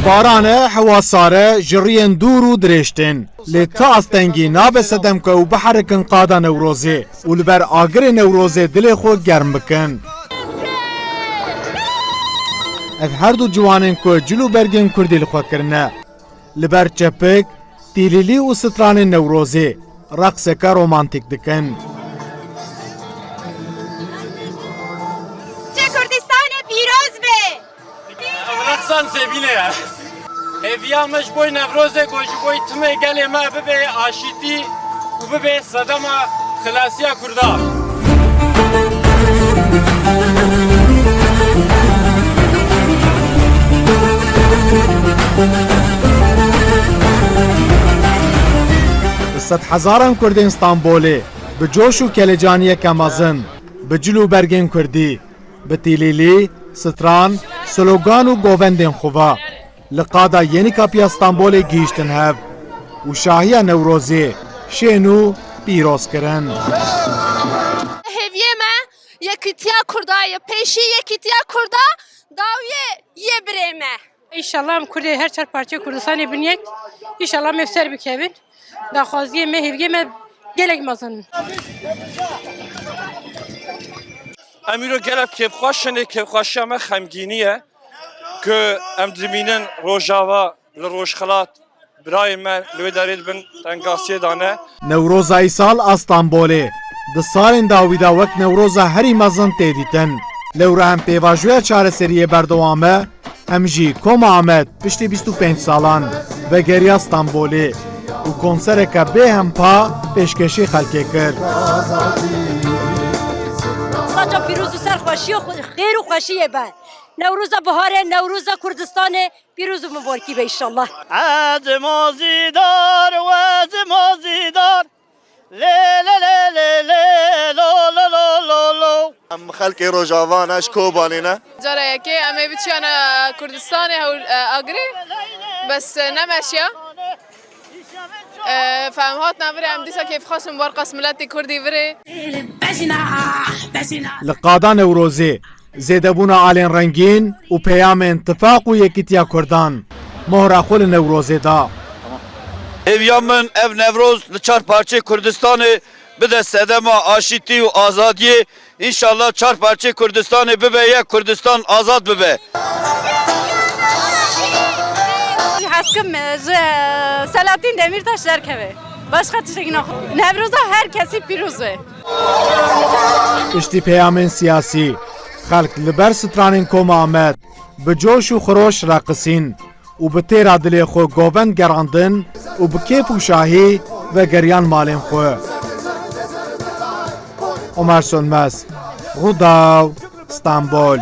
بارانه حواساره جرین دور و درشتن لتا استنگی ناب سدم که و بحرکن قادا نوروزه و لبر آگر نوروزه دل خود گرم بکن اف هر دو جوانن که جلو برگن کردی لخوا کرنه لبر چپک تیلیلی و ستران نوروزه رقص که رومانتیک دکن رقصان سبیله ya. Eviyamış boy nevroze goji boy tüme gele ma bebe aşiti u bebe sadama xilasiya kurda. صد هزاران کردین استانبولی به جوش و کلجانی کمازن به جلو برگن کردی به تیلیلی ستران سلوگان و گووندین خوبا لقادا یعنی کپی استانبول گیشتن هب و شاهی نوروزی شینو پیروز کرن هیویه ما یکیتیا کردای پیشی یکیتیا کردا داویه یه برمه İnşallah em Kurdê her çar parçe Kurdistanê biniyek. İnşallah me ser bikevin. Daxwaziye me hevgê me gelek mezin. Emiro gelip kevxwaşene kevxwaşa me xemgîniye ku em dimînin rojava li rojxelat birayên me li wê derê dibin tengasiyê dane. Newroza îsal a Stenbolê di salên dawî da wek newroza herî mezin tê dîtin. Lewra em pêvajoya çareseriyê berdewam e em jî Koma Amed piştî 25 salan vegeriya Stenbolê û konsereke bêhempa pêşkêşî xelkê kir. Saca pîroz û serxweşiya xêr û xweşiyê be. Newroza biharê, Newroza Kurdistanê pîroz û mubarekî be înşallah. Ez mazîdar we ez mazîdar lê lê lê lê lê lo lo lo lo lo. Em xelkê Rojavan eş Kobanîne. Cara yekê em ê biçiyane Kurdistanê hewl agrê bes nemeşiya فهم هات نبره هم دیسا کیف خواستم برقص ملتی کردی بره لقادا نوروزی زیدبونا آلین رنگین و پیام اتفاق و یکیتیا کردان مهر خول نوروزی دا Evyamın ev Nevroz çar parçe Kürdistan'ı bir de sedema aşiti ve azadiye inşallah çar parçe Kürdistan'ı bibeye Kürdistan azad bibe. Haskım Selahattin Demirtaş derkeve. Başka tişekin Nevruz'a herkesi pirozu. اشتی پیامین سیاسی خلق لبر سترانین Koma Amed به جوش و خروش راقصین و به تیرا دلی خو گووند گراندن و به کیف و شاهی و گریان مالین خو عمر سنمس غداو استانبول